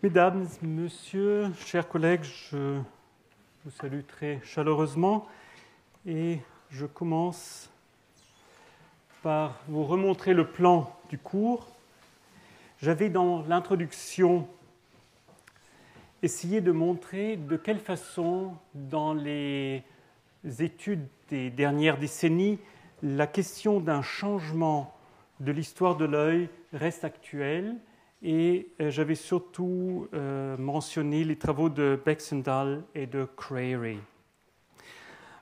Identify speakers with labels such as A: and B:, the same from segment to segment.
A: Mesdames, Messieurs, chers collègues, je vous salue très chaleureusement et je commence par vous remontrer le plan du cours. J'avais dans l'introduction essayé de montrer de quelle façon, dans les études des dernières décennies, la question d'un changement de l'histoire de l'œil reste actuelle. Et j'avais surtout mentionné les travaux de Baxendale et de Crary.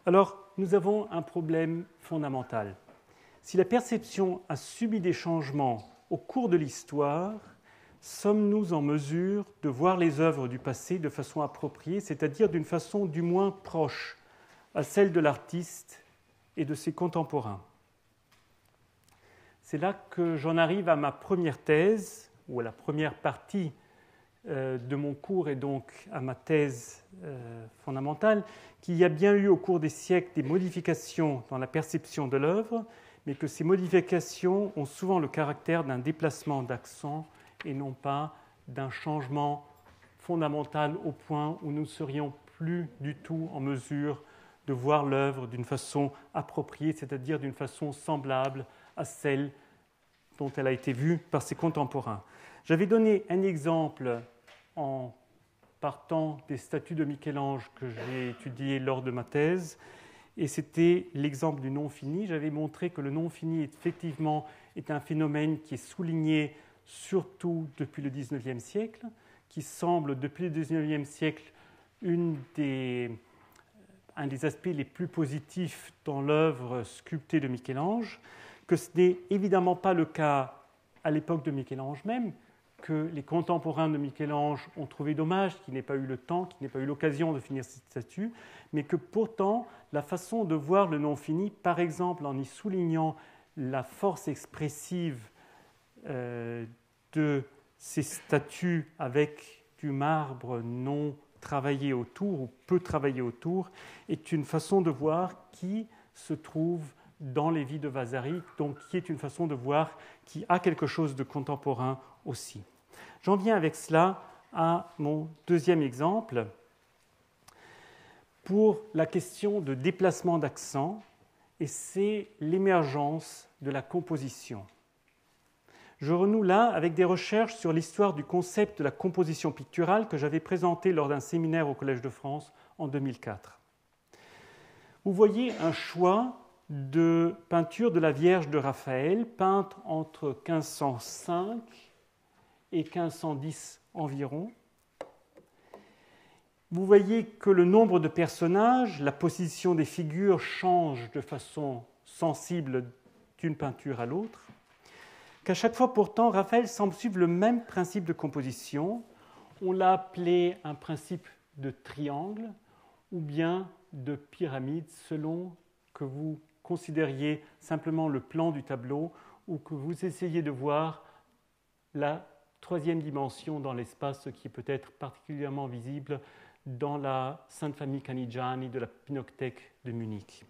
A: Alors, nous avons un problème fondamental. Si la perception a subi des changements au cours de l'histoire, sommes-nous en mesure de voir les œuvres du passé de façon appropriée, c'est-à-dire d'une façon du moins proche à celle de l'artiste et de ses contemporains? C'est là que j'en arrive à ma première thèse, ou à la première partie de mon cours et donc à ma thèse fondamentale, qu'il y a bien eu au cours des siècles des modifications dans la perception de l'œuvre, mais que ces modifications ont souvent le caractère d'un déplacement d'accent et non pas d'un changement fondamental au point où nous ne serions plus du tout en mesure de voir l'œuvre d'une façon appropriée, c'est-à-dire d'une façon semblable à celle dont elle a été vue par ses contemporains. J'avais donné un exemple en partant des statues de Michel-Ange que j'ai étudiées lors de ma thèse, et c'était l'exemple du non-fini. J'avais montré que le non-fini, effectivement, est un phénomène qui est souligné surtout depuis le XIXe siècle, qui semble, depuis le XIXe siècle, un des aspects les plus positifs dans l'œuvre sculptée de Michel-Ange, que ce n'est évidemment pas le cas à l'époque de Michel-Ange même, que les contemporains de Michel-Ange ont trouvé dommage, qu'il n'ait pas eu le temps, qu'il n'ait pas eu l'occasion de finir cette statue, mais que pourtant la façon de voir le non-fini, par exemple en y soulignant la force expressive de ces statues avec du marbre non travaillé autour ou peu travaillé autour, est une façon de voir qui se trouve dans les vies de Vasari, donc qui est une façon de voir qui a quelque chose de contemporain aussi. J'en viens avec cela à mon deuxième exemple pour la question de déplacement d'accent, et c'est l'émergence de la composition. Je renoue là avec des recherches sur l'histoire du concept de la composition picturale que j'avais présenté lors d'un séminaire au Collège de France en 2004. Vous voyez un choix de peinture de la Vierge de Raphaël, peinte entre 1505 et 1510 environ. Vous voyez que le nombre de personnages, la position des figures change de façon sensible d'une peinture à l'autre, qu'à chaque fois pourtant Raphaël semble suivre le même principe de composition. On l'a appelé un principe de triangle ou bien de pyramide selon que vous considériez simplement le plan du tableau ou que vous essayiez de voir la troisième dimension dans l'espace, ce qui est peut-être particulièrement visible dans la Sainte Famille Canigiani de la Pinothèque de Munich.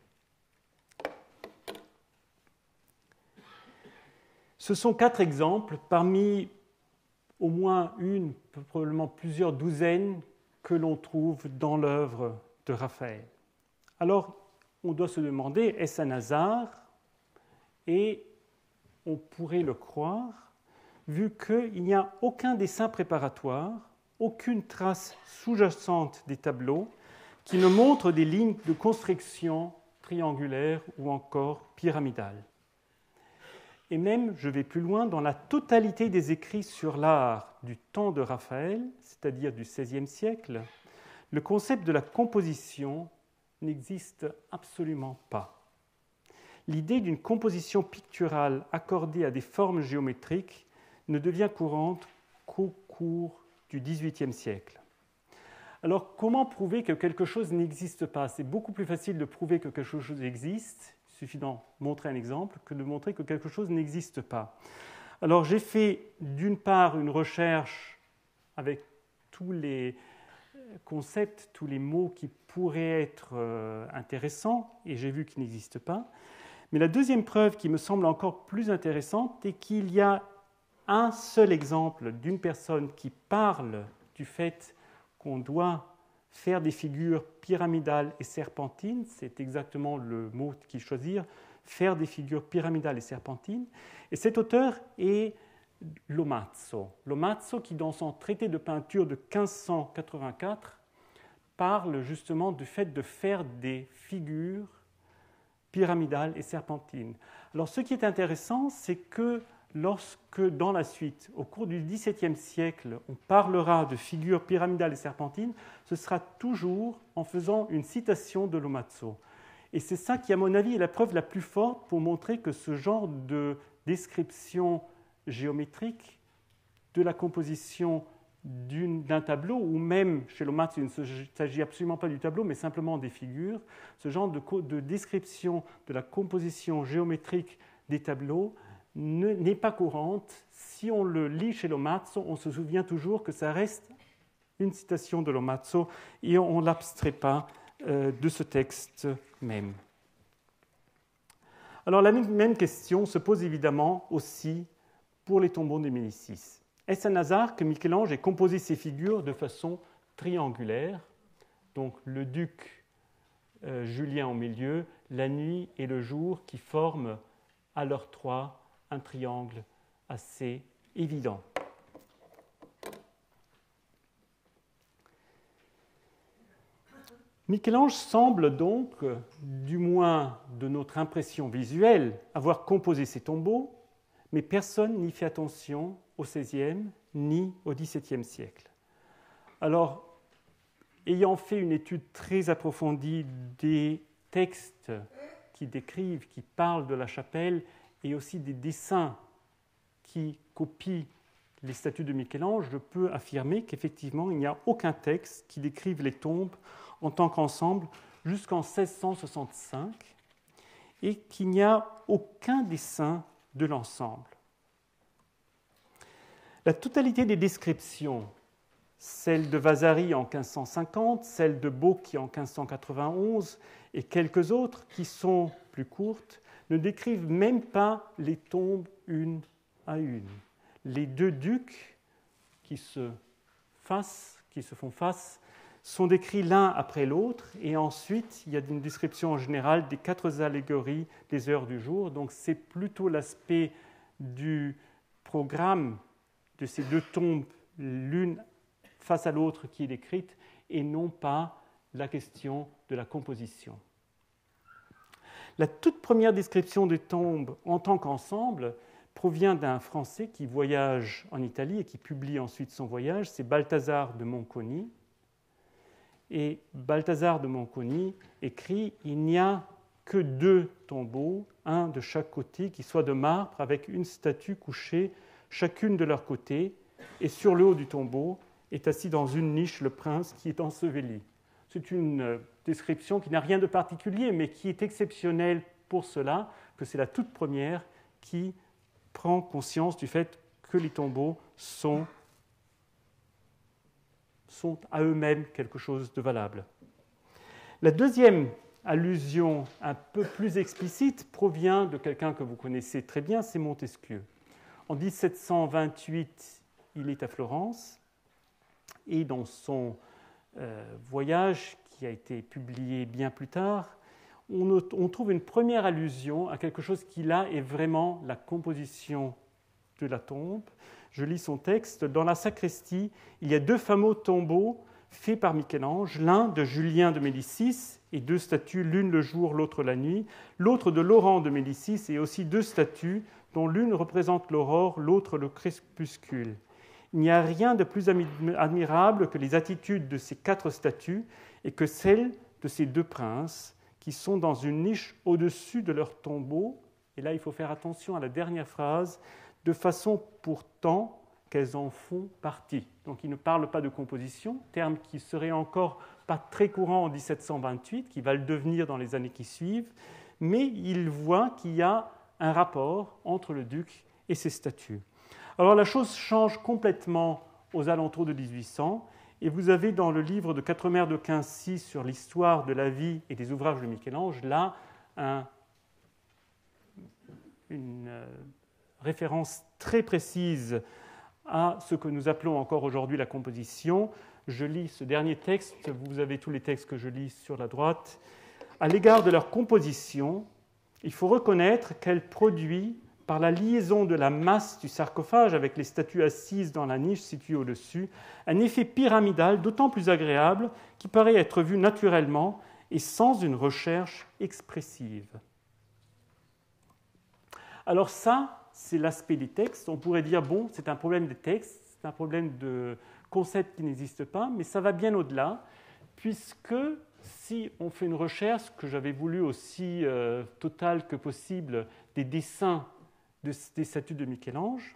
A: Ce sont 4 exemples parmi au moins une, probablement plusieurs douzaines que l'on trouve dans l'œuvre de Raphaël. Alors, on doit se demander, est-ce un hasard? Et on pourrait le croire, vu qu'il n'y a aucun dessin préparatoire, aucune trace sous-jacente des tableaux qui ne montre des lignes de construction triangulaires ou encore pyramidales. Et même, je vais plus loin, dans la totalité des écrits sur l'art du temps de Raphaël, c'est-à-dire du XVIe siècle, le concept de la composition n'existe absolument pas. L'idée d'une composition picturale accordée à des formes géométriques ne devient courante qu'au cours du XVIIIe siècle. Alors, comment prouver que quelque chose n'existe pas? C'est beaucoup plus facile de prouver que quelque chose existe, il suffit d'en montrer un exemple, que de montrer que quelque chose n'existe pas. Alors, j'ai fait d'une part une recherche avec tous les concepts, tous les mots qui pourraient être intéressants, et j'ai vu qu'ils n'existent pas. Mais la deuxième preuve qui me semble encore plus intéressante est qu'il y a un seul exemple d'une personne qui parle du fait qu'on doit faire des figures pyramidales et serpentines, c'est exactement le mot qu'il choisir, faire des figures pyramidales et serpentines. Et cet auteur est Lomazzo. Lomazzo qui, dans son traité de peinture de 1584, parle justement du fait de faire des figures pyramidales et serpentines. Alors ce qui est intéressant, c'est que lorsque, dans la suite, au cours du XVIIe siècle, on parlera de figures pyramidales et serpentines, ce sera toujours en faisant une citation de Lomazzo. Et c'est ça qui, à mon avis, est la preuve la plus forte pour montrer que ce genre de description géométrique de la composition d'un tableau, ou même chez Lomazzo, il ne s'agit absolument pas du tableau, mais simplement des figures, ce genre de description de la composition géométrique des tableaux n'est pas courante. Si on le lit chez Lomazzo, on se souvient toujours que ça reste une citation de Lomazzo et on ne l'abstrait pas de ce texte même. Alors la même question se pose évidemment aussi pour les tombeaux de Médicis. Est-ce un hasard que Michel-Ange ait composé ces figures de façon triangulaire, donc le duc Julien au milieu, la nuit et le jour qui forment à leurs trois un triangle assez évident. Michel-Ange semble donc, du moins de notre impression visuelle, avoir composé ces tombeaux, mais personne n'y fait attention au XVIe ni au XVIIe siècle. Alors, ayant fait une étude très approfondie des textes qui décrivent, qui parlent de la chapelle, et aussi des dessins qui copient les statues de Michel-Ange, je peux affirmer qu'effectivement, il n'y a aucun texte qui décrive les tombes en tant qu'ensemble jusqu'en 1665 et qu'il n'y a aucun dessin de l'ensemble. La totalité des descriptions, celle de Vasari en 1550, celle de Bocchi en 1591 et quelques autres qui sont plus courtes, ne décrivent même pas les tombes une à une. Les deux ducs qui se font face sont décrits l'un après l'autre et ensuite il y a une description en général des 4 allégories des heures du jour. Donc c'est plutôt l'aspect du programme de ces deux tombes l'une face à l'autre qui est décrite et non pas la question de la composition. La toute première description des tombes en tant qu'ensemble provient d'un Français qui voyage en Italie et qui publie ensuite son voyage, c'est Balthazar de Monconi. Et Balthazar de Monconi écrit « Il n'y a que 2 tombeaux, un de chaque côté, qui soient de marbre, avec une statue couchée chacune de leur côté, et sur le haut du tombeau est assis dans une niche le prince qui est enseveli. » C'est une description qui n'a rien de particulier, mais qui est exceptionnelle pour cela, que c'est la toute première qui prend conscience du fait que les tombeaux sont à eux-mêmes quelque chose de valable. La deuxième allusion un peu plus explicite provient de quelqu'un que vous connaissez très bien, c'est Montesquieu. En 1728, il est à Florence et dans son voyage, qui a été publié bien plus tard, on trouve une première allusion à quelque chose qui là est vraiment la composition de la tombe. Je lis son texte. Dans la sacristie, il y a 2 fameux tombeaux faits par Michel-Ange, l'un de Julien de Médicis et 2 statues, l'une le jour, l'autre la nuit, l'autre de Laurent de Médicis et aussi 2 statues dont l'une représente l'aurore, l'autre le crépuscule. Il n'y a rien de plus admirable que les attitudes de ces 4 statues et que celles de ces 2 princes qui sont dans une niche au-dessus de leur tombeau. Et là, il faut faire attention à la dernière phrase, de façon pourtant qu'elles en font partie. Donc il ne parle pas de composition, terme qui serait encore pas très courant en 1728, qui va le devenir dans les années qui suivent, mais il voit qu'il y a un rapport entre le duc et ses statues. Alors la chose change complètement aux alentours de 1800, et vous avez dans le livre de Quatremer de Quincy sur l'histoire de la vie et des ouvrages de Michel-Ange, là, une référence très précise à ce que nous appelons encore aujourd'hui la composition. Je lis ce dernier texte, vous avez tous les textes que je lis sur la droite. À l'égard de leur composition, il faut reconnaître qu'elle produit, par la liaison de la masse du sarcophage avec les statues assises dans la niche située au-dessus, un effet pyramidal d'autant plus agréable qui paraît être vu naturellement et sans une recherche expressive. Alors ça, c'est l'aspect des textes. On pourrait dire, bon, c'est un problème des textes, c'est un problème de concepts qui n'existent pas, mais ça va bien au-delà, puisque si on fait une recherche, que j'avais voulu aussi totale que possible, des dessins des statues de Michel-Ange,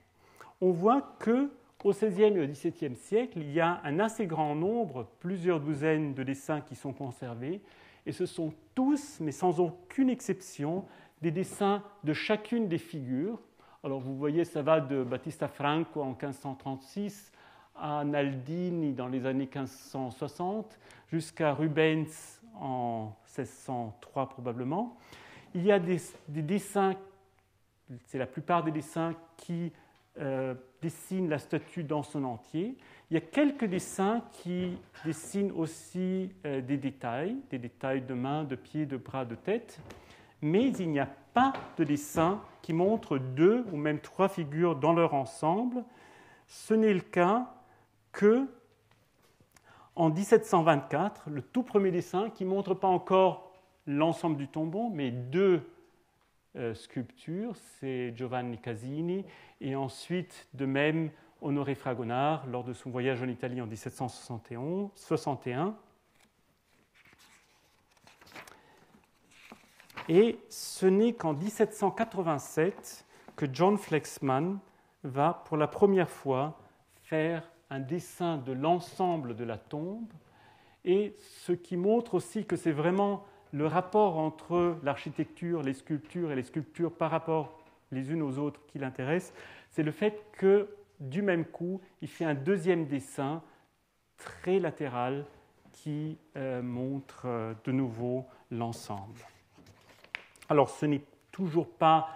A: on voit qu'au XVIe et au XVIIe siècle, il y a un assez grand nombre, plusieurs douzaines de dessins qui sont conservés, et ce sont tous, mais sans aucune exception, des dessins de chacune des figures. Alors vous voyez, ça va de Battista Franco en 1536 à Naldini dans les années 1560, jusqu'à Rubens en 1603 probablement. Il y a des dessins, c'est la plupart des dessins qui dessinent la statue dans son entier. Il y a quelques dessins qui dessinent aussi des détails de mains, de pieds, de bras, de tête, mais il n'y a pas de dessin qui montre 2 ou même 3 figures dans leur ensemble. Ce n'est le cas que en 1724, le tout premier dessin qui ne montre pas encore l'ensemble du tombeau, mais 2 sculptures, c'est Giovanni Casini, et ensuite, de même, Honoré Fragonard, lors de son voyage en Italie en 1761. Et ce n'est qu'en 1787 que John Flexman va, pour la première fois, faire un dessin de l'ensemble de la tombe, et ce qui montre aussi que c'est vraiment le rapport entre l'architecture, les sculptures et les sculptures par rapport les unes aux autres qui l'intéressent, c'est le fait que, du même coup, il fait un deuxième dessin très latéral qui montre de nouveau l'ensemble. Alors, ce n'est toujours pas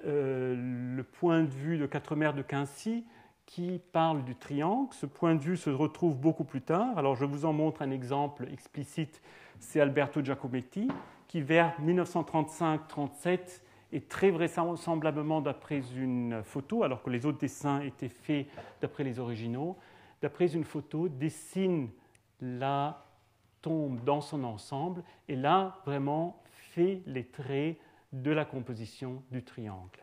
A: le point de vue de Quatremer de Quincy qui parle du triangle. Ce point de vue se retrouve beaucoup plus tard. Alors, je vous en montre un exemple explicite. C'est Alberto Giacometti, qui vers 1935-37 est très vraisemblablement, d'après une photo, alors que les autres dessins étaient faits d'après les originaux, d'après une photo, dessine la tombe dans son ensemble et là, vraiment, fait les traits de la composition du triangle.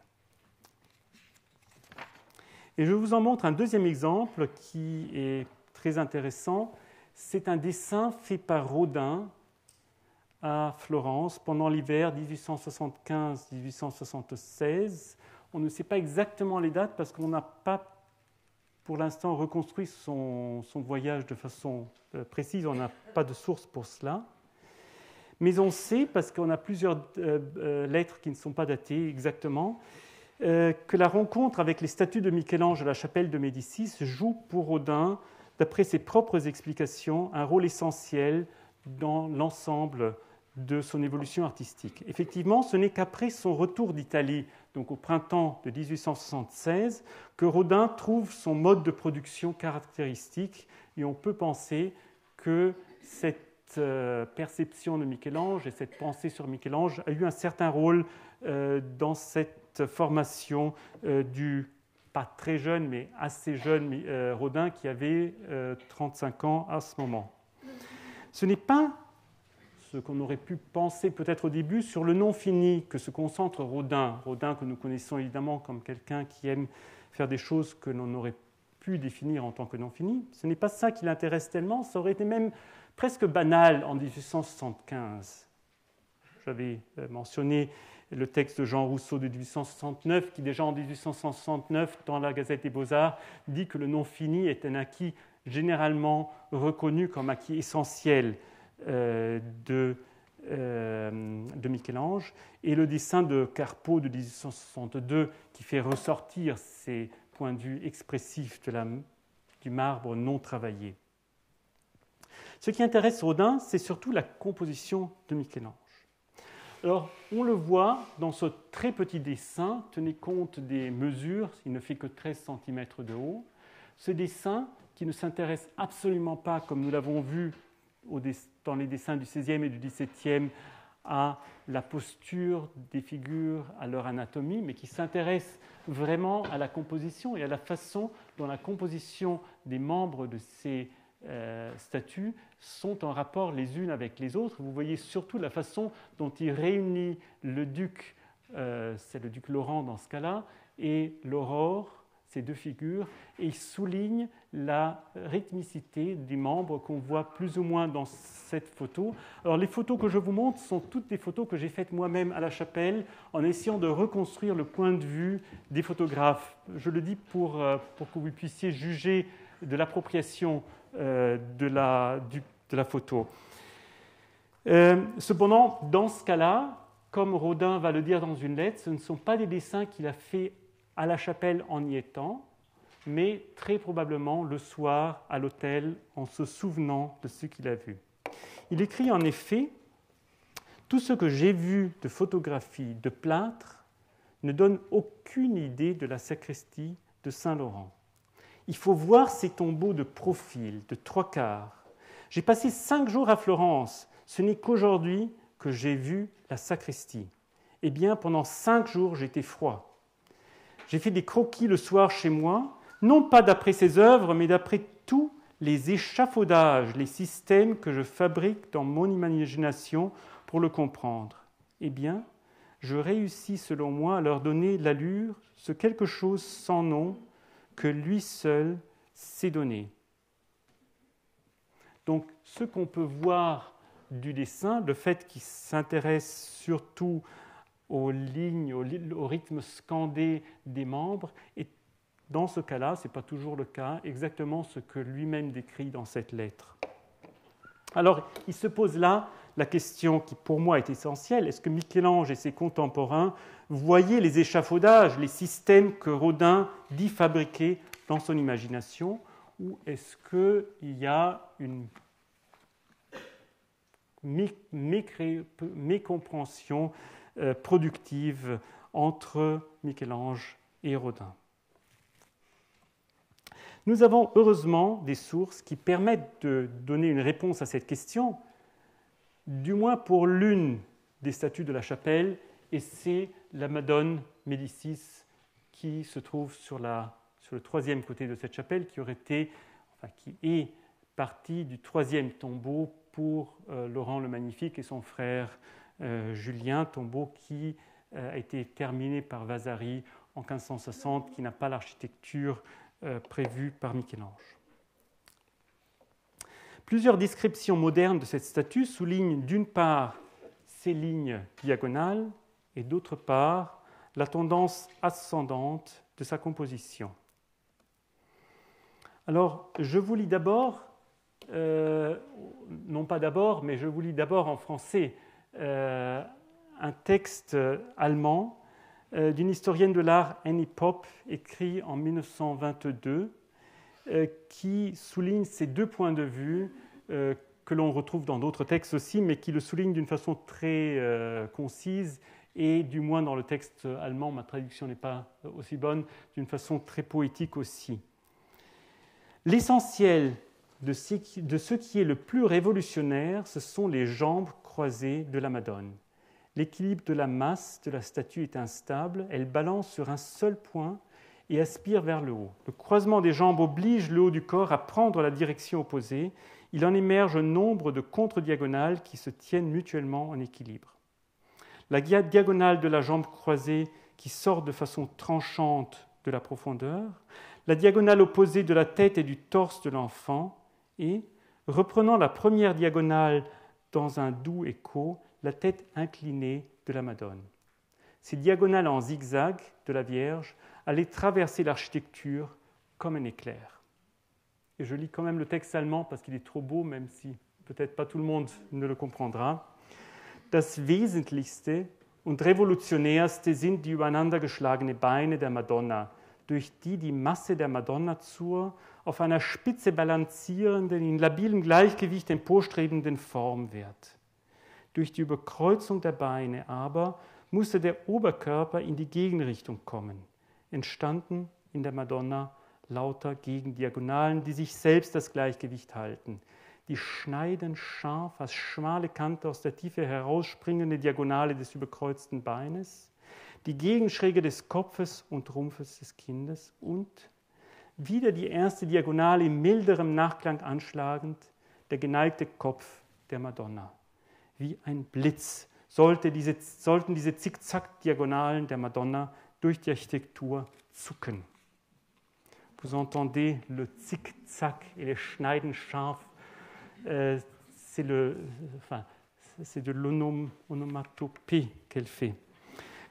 A: Et je vous en montre un deuxième exemple qui est très intéressant. C'est un dessin fait par Rodin à Florence pendant l'hiver 1875-1876. On ne sait pas exactement les dates parce qu'on n'a pas pour l'instant reconstruit son voyage de façon précise. On n'a pas de source pour cela. Mais on sait, parce qu'on a plusieurs lettres qui ne sont pas datées exactement, que la rencontre avec les statues de Michel-Ange à la chapelle de Médicis joue pour Rodin, d'après ses propres explications, un rôle essentiel dans l'ensemble de son évolution artistique. Effectivement, ce n'est qu'après son retour d'Italie, donc au printemps de 1876, que Rodin trouve son mode de production caractéristique, et on peut penser que cette perception de Michel-Ange et cette pensée sur Michel-Ange a eu un certain rôle dans cette formation du pas très jeune, mais assez jeune Rodin qui avait 35 ans à ce moment. Ce n'est pas ce qu'on aurait pu penser peut-être au début sur le non fini que se concentre Rodin. Rodin que nous connaissons évidemment comme quelqu'un qui aime faire des choses que l'on aurait pu définir en tant que non fini. Ce n'est pas ça qui l'intéresse tellement, ça aurait été même presque banal en 1875. J'avais mentionné le texte de Jean Rousseau de 1869, qui déjà en 1869, dans la Gazette des Beaux-Arts, dit que le non fini est un acquis généralement reconnu comme acquis essentiel de Michel-Ange. Et le dessin de Carpeaux de 1862, qui fait ressortir ces points de vue expressifs du marbre non travaillé. Ce qui intéresse Rodin, c'est surtout la composition de Michel-Ange. Alors, on le voit dans ce très petit dessin, tenez compte des mesures, il ne fait que 13 cm de haut. Ce dessin, qui ne s'intéresse absolument pas, comme nous l'avons vu dans les dessins du XVIe et du XVIIe, à la posture des figures, à leur anatomie, mais qui s'intéresse vraiment à la composition et à la façon dont la composition des membres de ces statues sont en rapport les unes avec les autres. Vous voyez surtout la façon dont il réunit le duc, c'est le duc Laurent dans ce cas-là, et l'Aurore, ces deux figures, et il souligne la rythmicité des membres qu'on voit plus ou moins dans cette photo. Alors les photos que je vous montre sont toutes des photos que j'ai faites moi-même à la chapelle en essayant de reconstruire le point de vue des photographes. Je le dis pour que vous puissiez juger de l'appropriation de la photo. Cependant, dans ce cas-là, comme Rodin va le dire dans une lettre, ce ne sont pas des dessins qu'il a faits à la chapelle en y étant, mais très probablement le soir à l'autel en se souvenant de ce qu'il a vu. Il écrit en effet « Tout ce que j'ai vu de photographies, de plâtre, ne donne aucune idée de la sacristie de Saint-Laurent. Il faut voir ces tombeaux de profil, de trois quarts. J'ai passé 5 jours à Florence, ce n'est qu'aujourd'hui que j'ai vu la sacristie. Eh bien, pendant 5 jours, j'étais froid. J'ai fait des croquis le soir chez moi, non pas d'après ces œuvres, mais d'après tous les échafaudages, les systèmes que je fabrique dans mon imagination pour le comprendre. Eh bien, je réussis selon moi à leur donner l'allure, ce quelque chose sans nom que lui seul s'est donné. » Donc, ce qu'on peut voir du dessin, le fait qu'il s'intéresse surtout aux lignes, au rythme scandé des membres, et dans ce cas-là, ce n'est pas toujours le cas, exactement ce que lui-même décrit dans cette lettre. Alors, il se pose là la question qui pour moi est essentielle, est-ce que Michel-Ange et ses contemporains voyaient les échafaudages, les systèmes que Rodin dit fabriquer dans son imagination, ou est-ce qu'il y a une mécompréhension productive entre Michel-Ange et Rodin? Nous avons heureusement des sources qui permettent de donner une réponse à cette question, du moins pour l'une des statues de la chapelle, et c'est la Madone Médicis qui se trouve sur le troisième côté de cette chapelle, qui est partie du troisième tombeau pour Laurent le Magnifique et son frère Julien, tombeau qui a été terminé par Vasari en 1560, qui n'a pas l'architecture prévue par Michel-Ange. Plusieurs descriptions modernes de cette statue soulignent d'une part ses lignes diagonales et d'autre part la tendance ascendante de sa composition. Alors, je vous lis d'abord, non pas d'abord, mais je vous lis d'abord en français un texte allemand d'une historienne de l'art, Annie Popp, écrit en 1922, qui souligne ces deux points de vue que l'on retrouve dans d'autres textes aussi, mais qui le souligne d'une façon très concise et du moins dans le texte allemand, ma traduction n'est pas aussi bonne, d'une façon très poétique aussi. L'essentiel de ce qui est le plus révolutionnaire, ce sont les jambes croisées de la Madone. L'équilibre de la masse de la statue est instable, elle balance sur un seul point et aspire vers le haut. Le croisement des jambes oblige le haut du corps à prendre la direction opposée. Il en émerge un nombre de contre-diagonales qui se tiennent mutuellement en équilibre. La diagonale de la jambe croisée qui sort de façon tranchante de la profondeur, la diagonale opposée de la tête et du torse de l'enfant, et, reprenant la première diagonale dans un doux écho, la tête inclinée de la Madone. Ces diagonales en zigzag de la Vierge allaient traverser l'architecture comme un éclair. Et je lis quand même le texte allemand parce qu'il est trop beau, même si peut-être pas tout le monde ne le comprendra. Das Wesentlichste und Revolutionärste sind die übereinander geschlagene Beine der Madonna, durch die Masse der Madonna zur auf einer Spitze balancierenden, in labilem Gleichgewicht emporstrebenden Form wird. Durch die Überkreuzung der Beine aber musste der Oberkörper in die Gegenrichtung kommen, entstanden in der Madonna lauter Gegendiagonalen, die sich selbst das Gleichgewicht halten. Die schneiden scharf als schmale Kante aus der Tiefe herausspringende Diagonale des überkreuzten Beines, die Gegenschräge des Kopfes und Rumpfes des Kindes und wieder die erste Diagonale in milderem Nachklang anschlagend, der geneigte Kopf der Madonna. Wie ein Blitz sollten diese Zickzack-Diagonalen der Madonna durch die Architektur zucken. Vous entendez le zick-zack et le schneiden scharf. C'est de l'onomatopée qu'elle fait.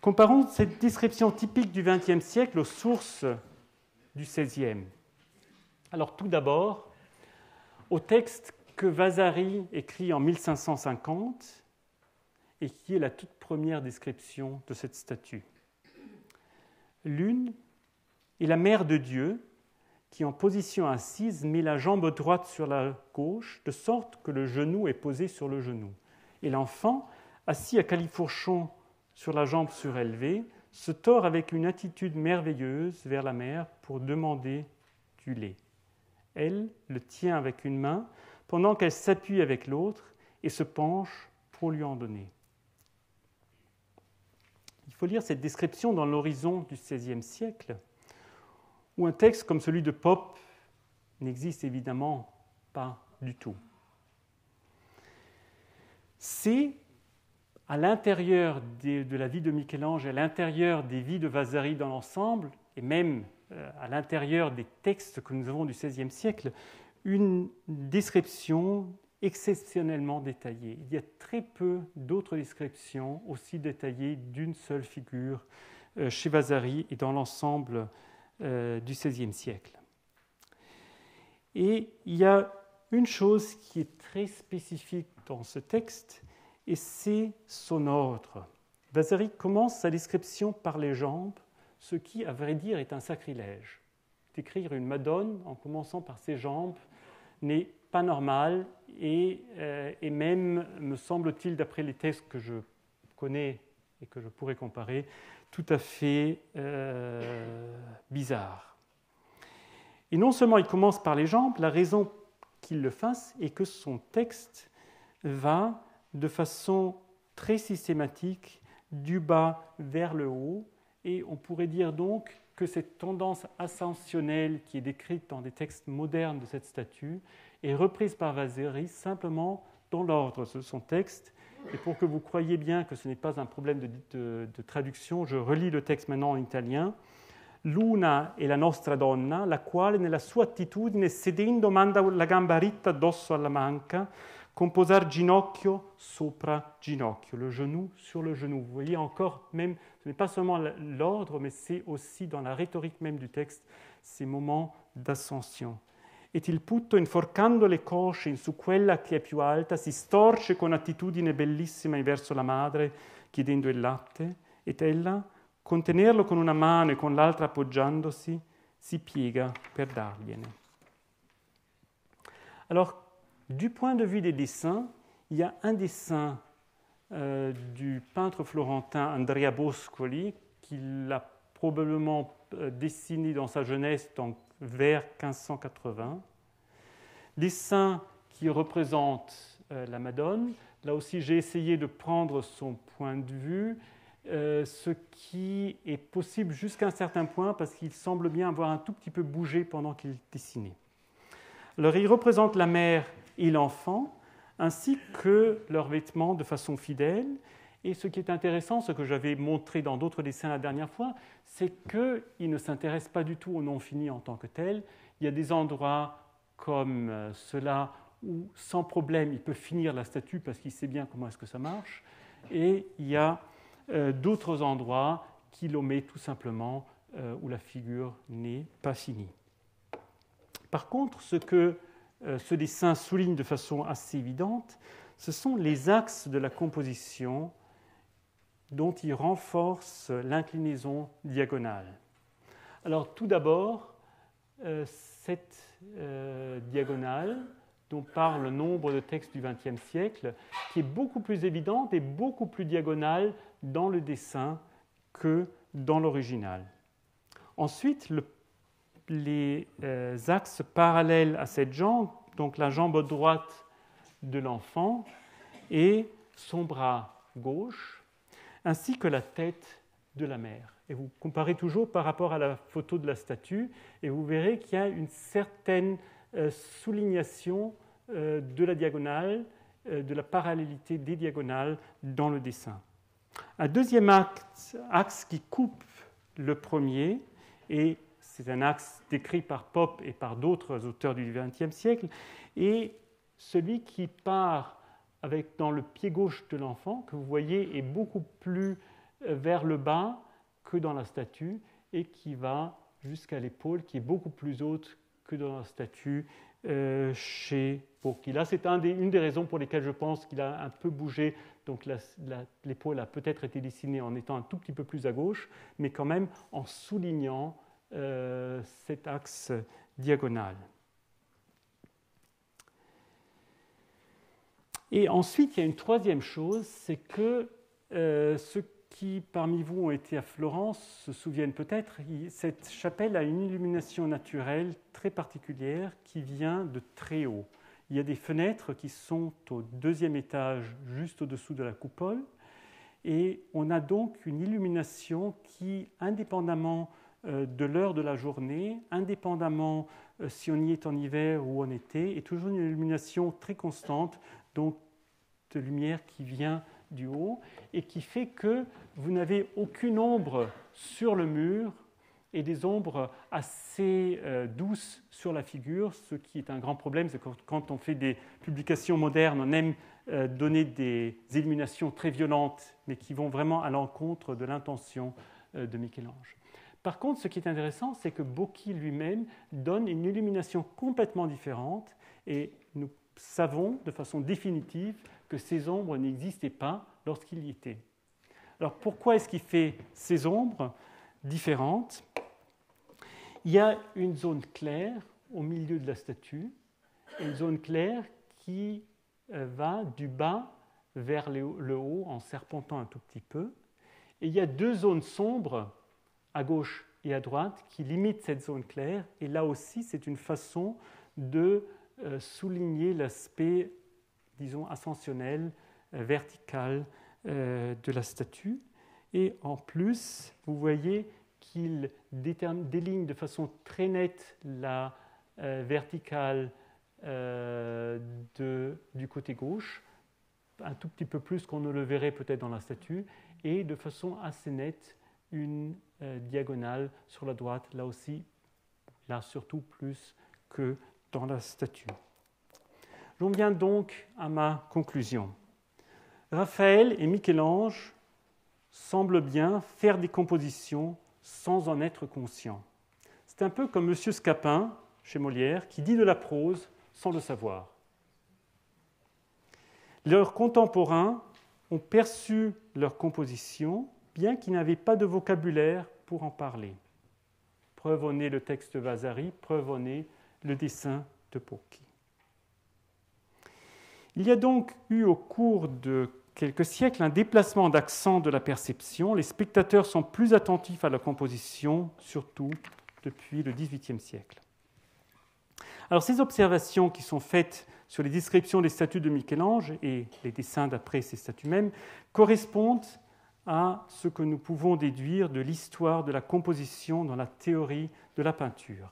A: Comparons cette description typique du XXe siècle aux sources du XVIe. Alors tout d'abord, au texte que Vasari écrit en 1550 et qui est la toute première description de cette statue. L'une est la Mère de Dieu qui, en position assise, met la jambe droite sur la gauche, de sorte que le genou est posé sur le genou. Et l'enfant, assis à califourchon sur la jambe surélevée, se tord avec une attitude merveilleuse vers la mère pour demander du lait. Elle le tient avec une main, pendant qu'elle s'appuie avec l'autre et se penche pour lui en donner. Il faut lire cette description dans l'horizon du XVIe siècle, où un texte comme celui de Pope n'existe évidemment pas du tout. C'est à l'intérieur de la vie de Michel-Ange, à l'intérieur des vies de Vasari dans l'ensemble, et même à l'intérieur des textes que nous avons du XVIe siècle, une description exceptionnellement détaillée. Il y a très peu d'autres descriptions aussi détaillées d'une seule figure chez Vasari et dans l'ensemble du XVIe siècle. Et il y a une chose qui est très spécifique dans ce texte, et c'est son ordre. Vasari commence sa description par les jambes, ce qui, à vrai dire, est un sacrilège. D'écrire une Madone en commençant par ses jambes n'est pas normal, et même, me semble-t-il, d'après les textes que je connais et que je pourrais comparer, tout à fait bizarre. Et non seulement il commence par les jambes, la raison qu'il le fasse est que son texte va de façon très systématique du bas vers le haut, et on pourrait dire donc que cette tendance ascensionnelle qui est décrite dans des textes modernes de cette statue est reprise par Vasari simplement dans l'ordre de son texte. Et pour que vous croyiez bien que ce n'est pas un problème de traduction, je relis le texte maintenant en italien. L'una è la nostra donna, la quale nella sua attitudine sedendo manda la gamba ritta addosso alla manca, con posar ginocchio sopra ginocchio, le genou sur le genou. Vous voyez encore, même, ce n'est pas seulement l'ordre, mais c'est aussi dans la rhétorique même du texte, ces moments d'ascension. Et il putto, inforcando le cosce in su quella che è più alta, si storce con attitudine bellissima verso la madre, chiedendo il latte, ed ella, con tenerlo con una mano e con l'altra appoggiandosi, si piega per dargliene. Alors, du point de vue des dessins, il y a un dessin du peintre florentin Andrea Boscoli, qu'il a probablement dessiné dans sa jeunesse, donc vers 1580. Dessin qui représente la Madone. Là aussi, j'ai essayé de prendre son point de vue, ce qui est possible jusqu'à un certain point, parce qu'il semble bien avoir un tout petit peu bougé pendant qu'il dessinait. Alors, il représente la mère et l'enfant, ainsi que leurs vêtements de façon fidèle. Et ce qui est intéressant, ce que j'avais montré dans d'autres dessins la dernière fois, c'est qu'il ne s'intéresse pas du tout au non fini en tant que tel. Il y a des endroits comme cela où, sans problème, il peut finir la statue parce qu'il sait bien comment est-ce que ça marche. Et il y a d'autres endroits qu'il omet tout simplement, où la figure n'est pas finie. Par contre, ce que ce dessin souligne de façon assez évidente, ce sont les axes de la composition dont il renforce l'inclinaison diagonale. Alors tout d'abord, cette diagonale dont parle nombre de textes du XXe siècle, qui est beaucoup plus évidente et beaucoup plus diagonale dans le dessin que dans l'original. Ensuite, le les axes parallèles à cette jambe, donc la jambe droite de l'enfant et son bras gauche, ainsi que la tête de la mère. Et vous comparez toujours par rapport à la photo de la statue, et vous verrez qu'il y a une certaine soulignation de la diagonale, de la parallélité des diagonales dans le dessin. Un deuxième axe qui coupe le premier, et c'est un axe décrit par Pope et par d'autres auteurs du XXe siècle, et celui qui part dans le pied gauche de l'enfant, que vous voyez est beaucoup plus vers le bas que dans la statue, et qui va jusqu'à l'épaule, qui est beaucoup plus haute que dans la statue chez Pocchi. Là, c'est une des raisons pour lesquelles je pense qu'il a un peu bougé. Donc l'épaule a peut-être été dessinée en étant un tout petit peu plus à gauche, mais quand même en soulignant cet axe diagonal. Et ensuite, il y a une troisième chose, c'est que ceux qui parmi vous ont été à Florence se souviennent peut-être, cette chapelle a une illumination naturelle très particulière qui vient de très haut. Il y a des fenêtres qui sont au deuxième étage, juste au-dessous de la coupole, et on a donc une illumination qui, indépendamment de l'heure de la journée, indépendamment si on y est en hiver ou en été, est toujours une illumination très constante, donc de lumière qui vient du haut, et qui fait que vous n'avez aucune ombre sur le mur et des ombres assez douces sur la figure, ce qui est un grand problème, c'est que quand on fait des publications modernes, on aime donner des illuminations très violentes, mais qui vont vraiment à l'encontre de l'intention de Michel-Ange. Par contre, ce qui est intéressant, c'est que Bocchi lui-même donne une illumination complètement différente, et nous savons de façon définitive que ces ombres n'existaient pas lorsqu'il y était. Alors pourquoi est-ce qu'il fait ces ombres différentes? Il y a une zone claire au milieu de la statue, une zone claire qui va du bas vers le haut en serpentant un tout petit peu. Et il y a deux zones sombres à gauche et à droite qui limitent cette zone claire. Et là aussi, c'est une façon de souligner l'aspect, disons, ascensionnel, vertical de la statue. Et en plus, vous voyez qu'il déligne de façon très nette la verticale du côté gauche, un tout petit peu plus qu'on ne le verrait peut-être dans la statue, et de façon assez nette une diagonale sur la droite, là aussi, là surtout plus que dans la statue. J'en viens donc à ma conclusion. Raphaël et Michel-Ange semblent bien faire des compositions sans en être conscients. C'est un peu comme M. Scapin, chez Molière, qui dit de la prose sans le savoir. Leurs contemporains ont perçu leur composition, bien qu'ils n'avaient pas de vocabulaire pour en parler. Preuve en est le texte Vasari, preuve en est le dessin de Pocchi. Il y a donc eu au cours de quelques siècles un déplacement d'accent de la perception. Les spectateurs sont plus attentifs à la composition, surtout depuis le XVIIIe siècle. Alors ces observations qui sont faites sur les descriptions des statues de Michel-Ange et les dessins d'après ces statues mêmes correspondent à ce que nous pouvons déduire de l'histoire de la composition dans la théorie de la peinture.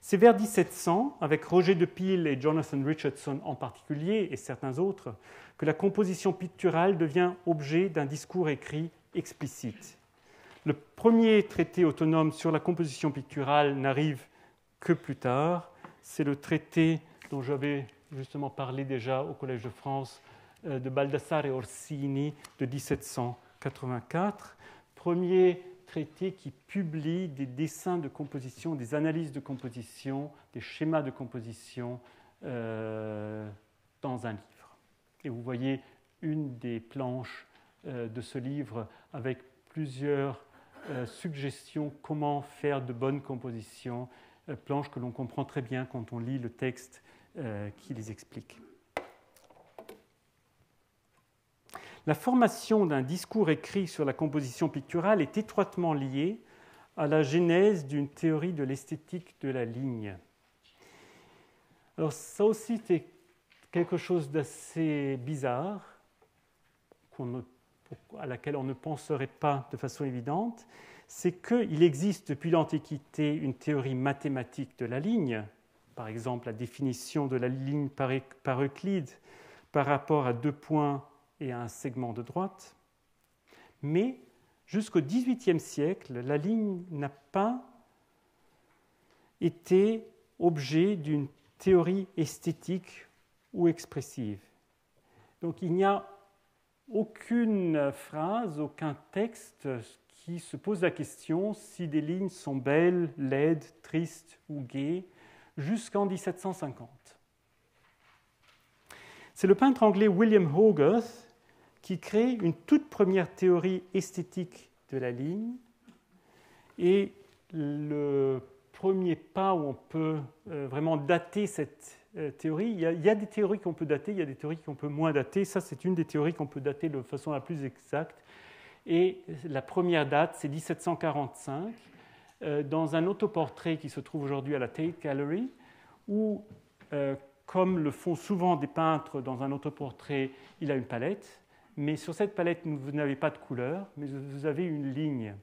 A: C'est vers 1700, avec Roger de Pile et Jonathan Richardson en particulier, et certains autres, que la composition picturale devient objet d'un discours écrit explicite. Le premier traité autonome sur la composition picturale n'arrive que plus tard. C'est le traité dont j'avais justement parlé déjà au Collège de France, de Baldassare Orsini de 1784. Premier traité qui publie des dessins de composition, des analyses de composition, des schémas de composition dans un livre. Et vous voyez une des planches de ce livre avec plusieurs suggestions comment faire de bonnes compositions, planches que l'on comprend très bien quand on lit le texte qui les explique. La formation d'un discours écrit sur la composition picturale est étroitement liée à la genèse d'une théorie de l'esthétique de la ligne. Alors ça aussi, c'est quelque chose d'assez bizarre, à laquelle on ne penserait pas de façon évidente, c'est qu'il existe depuis l'Antiquité une théorie mathématique de la ligne, par exemple la définition de la ligne par Euclide par rapport à 2 points et à un segment de droite, mais jusqu'au XVIIIe siècle, la ligne n'a pas été objet d'une théorie esthétique ou expressive. Donc il n'y a aucune phrase, aucun texte qui se pose la question si des lignes sont belles, laides, tristes ou gaies, jusqu'en 1750. C'est le peintre anglais William Hogarth qui crée une toute première théorie esthétique de la ligne. Et le premier pas où on peut vraiment dater cette théorie, il y a des théories qu'on peut dater, il y a des théories qu'on peut moins dater. Ça, c'est une des théories qu'on peut dater de façon la plus exacte. Et la première date, c'est 1745, dans un autoportrait qui se trouve aujourd'hui à la Tate Gallery, où, comme le font souvent des peintres dans un autoportrait, il a une palette, mais sur cette palette, vous n'avez pas de couleur, mais vous avez une ligne.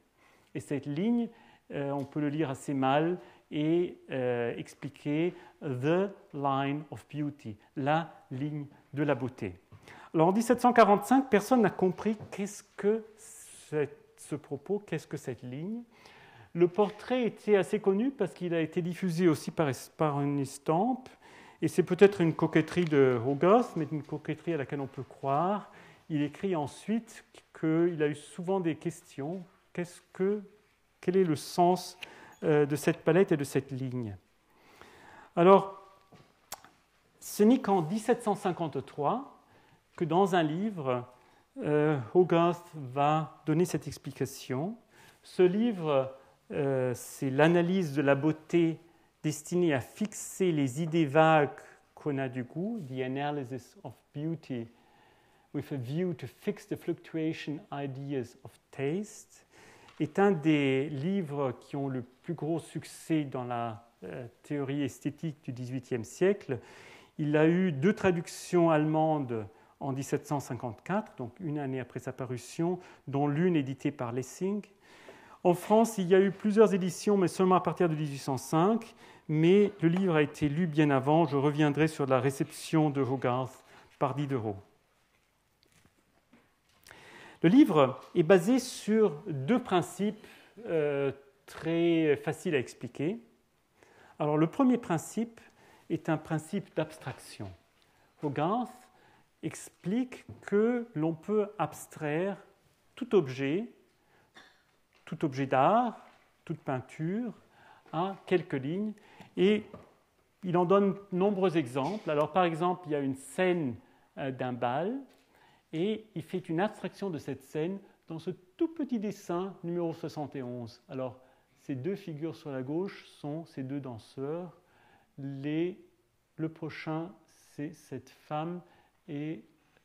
A: Et cette ligne, on peut le lire assez mal et expliquer « the line of beauty », la ligne de la beauté. Alors en 1745, personne n'a compris qu'est-ce que ce propos, qu'est-ce que cette ligne. Le portrait était assez connu parce qu'il a été diffusé aussi par une estampe, et c'est peut-être une coquetterie de Hogarth, mais une coquetterie à laquelle on peut croire. Il écrit ensuite qu'il a eu souvent des questions. Quel est le sens de cette palette et de cette ligne? Alors, ce n'est qu'en 1753 que dans un livre, Hogarth va donner cette explication. Ce livre, c'est l'analyse de la beauté destinée à fixer les idées vagues qu'on a du goût, The Analysis of Beauty, with a view to fix the fluctuation ideas of taste, est un des livres qui ont le plus gros succès dans la théorie esthétique du XVIIIe siècle. Il a eu 2 traductions allemandes en 1754, donc une année après sa parution, dont l'une éditée par Lessing. En France, il y a eu plusieurs éditions, mais seulement à partir de 1805, mais le livre a été lu bien avant. Je reviendrai sur la réception de Hogarth par Diderot. Le livre est basé sur 2 principes très faciles à expliquer. Alors, le premier principe est un principe d'abstraction. Hogarth explique que l'on peut abstraire tout objet d'art, toute peinture, à quelques lignes, et il en donne nombreux exemples. Alors, par exemple, il y a une scène d'un bal, et il fait une abstraction de cette scène dans ce tout petit dessin numéro 71. Alors, ces 2 figures sur la gauche sont ces 2 danseurs. Le prochain, c'est cette femme et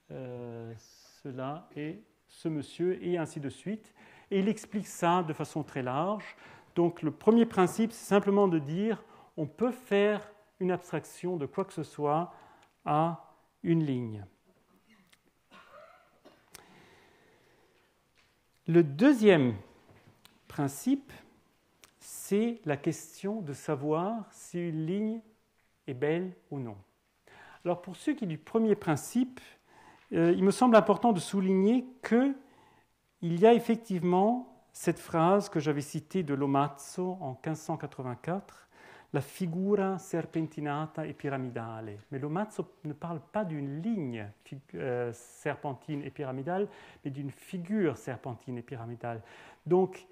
A: cela et ce monsieur, et ainsi de suite. Et il explique ça de façon très large. Donc, le premier principe, c'est simplement de dire on peut faire une abstraction de quoi que ce soit à une ligne. Le deuxième principe, c'est la question de savoir si une ligne est belle ou non. Alors pour ce qui est du premier principe, il me semble important de souligner qu'il y a effectivement cette phrase que j'avais citée de Lomazzo en 1584, la figura serpentinata e piramidale. Mais Lomazzo ne parle pas d'une ligne serpentine et pyramidale, mais d'une figure serpentine et pyramidale. Donc,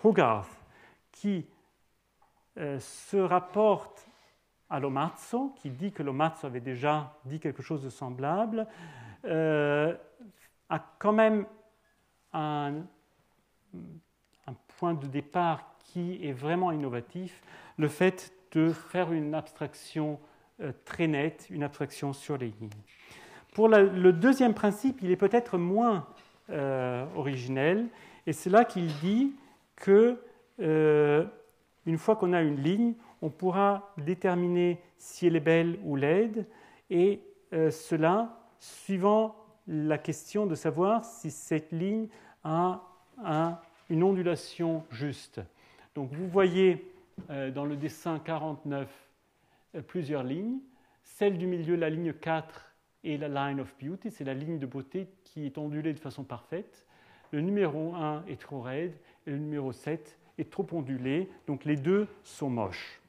A: Hogarth, qui se rapporte à Lomazzo, qui dit que Lomazzo avait déjà dit quelque chose de semblable, a quand même un point de départ qui est vraiment innovatif, le fait de faire une abstraction très nette, une abstraction sur les lignes. Pour le deuxième principe, il est peut-être moins originelle. Et c'est là qu'il dit que, une fois qu'on a une ligne, on pourra déterminer si elle est belle ou laide, et cela suivant la question de savoir si cette ligne a une ondulation juste. Donc vous voyez dans le dessin 49 plusieurs lignes. Celle du milieu, la ligne 4, est la line of beauty, c'est la ligne de beauté qui est ondulée de façon parfaite. Le numéro 1 est trop raide et le numéro 7 est trop ondulé, donc les deux sont moches.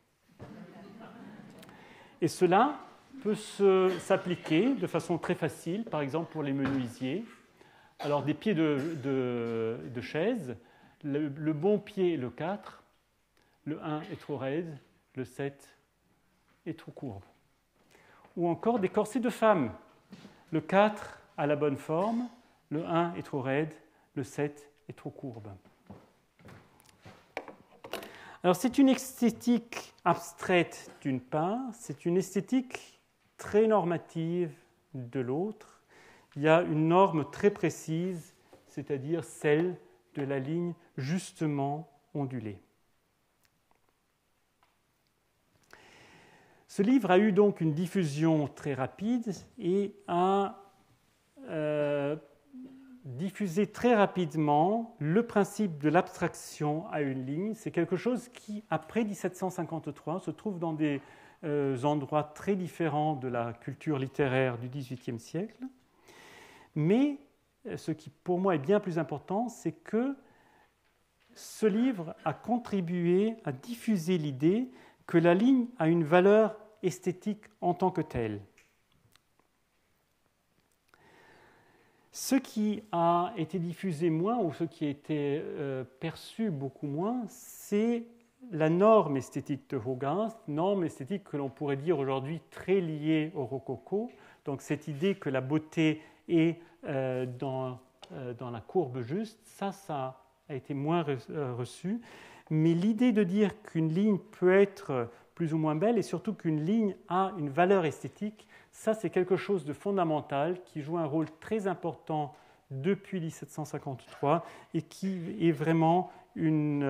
A: Et cela peut s'appliquer de façon très facile, par exemple pour les menuisiers. Alors des pieds de chaise, le bon pied est le 4, le 1 est trop raide, le 7 est trop courbe. Ou encore des corsets de femmes. Le 4 a la bonne forme, le 1 est trop raide, le 7 est trop courbe. Alors c'est une esthétique abstraite d'une part, c'est une esthétique très normative de l'autre. Il y a une norme très précise, c'est-à-dire celle de la ligne justement ondulée. Ce livre a eu donc une diffusion très rapide et a diffusé très rapidement le principe de l'abstraction à une ligne. C'est quelque chose qui, après 1753, se trouve dans des endroits très différents de la culture littéraire du XVIIIe siècle. Mais ce qui, pour moi, est bien plus important, c'est que ce livre a contribué à diffuser l'idée que la ligne a une valeur esthétique en tant que telle. Ce qui a été diffusé moins, ou ce qui a été perçu beaucoup moins, c'est la norme esthétique de Hogarth, norme esthétique que l'on pourrait dire aujourd'hui très liée au rococo. Donc cette idée que la beauté est dans la courbe juste, ça a été moins reçu. Mais l'idée de dire qu'une ligne peut être plus ou moins belle et surtout qu'une ligne a une valeur esthétique, ça c'est quelque chose de fondamental qui joue un rôle très important depuis 1753 et qui est vraiment une,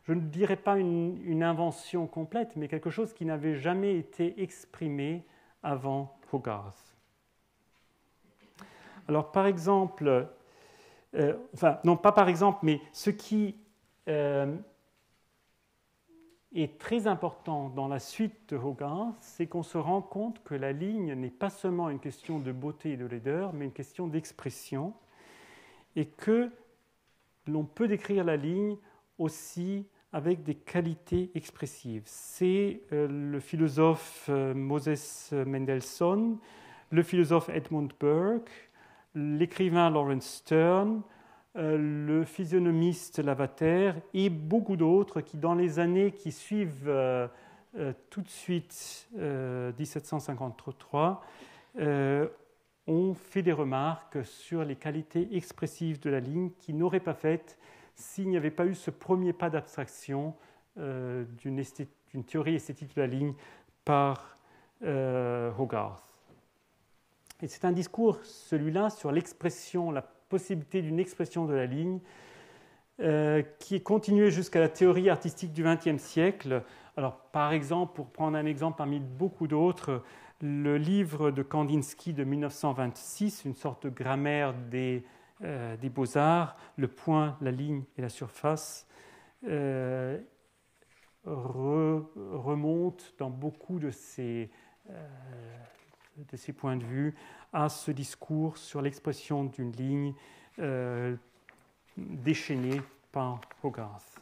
A: je ne dirais pas une invention complète, mais quelque chose qui n'avait jamais été exprimé avant Hogarth. Alors par exemple, non pas par exemple, mais ce qui est très important dans la suite de Hogarth, c'est qu'on se rend compte que la ligne n'est pas seulement une question de beauté et de laideur, mais une question d'expression, et que l'on peut décrire la ligne aussi avec des qualités expressives. C'est le philosophe Moses Mendelssohn, le philosophe Edmund Burke, l'écrivain Lawrence Sterne, le physionomiste Lavater et beaucoup d'autres qui, dans les années qui suivent tout de suite 1753, ont fait des remarques sur les qualités expressives de la ligne qui n'auraient pas faites s'il n'y avait pas eu ce premier pas d'abstraction d'une théorie esthétique de la ligne par Hogarth. Et c'est un discours, celui-là, sur l'expression, la possibilité d'une expression de la ligne qui est continuée jusqu'à la théorie artistique du XXe siècle. Alors, par exemple, pour prendre un exemple parmi beaucoup d'autres, le livre de Kandinsky de 1926, une sorte de grammaire des beaux-arts, le point, la ligne et la surface, remonte dans beaucoup de ces points de vue à ce discours sur l'expression d'une ligne déchaînée par Hogarth.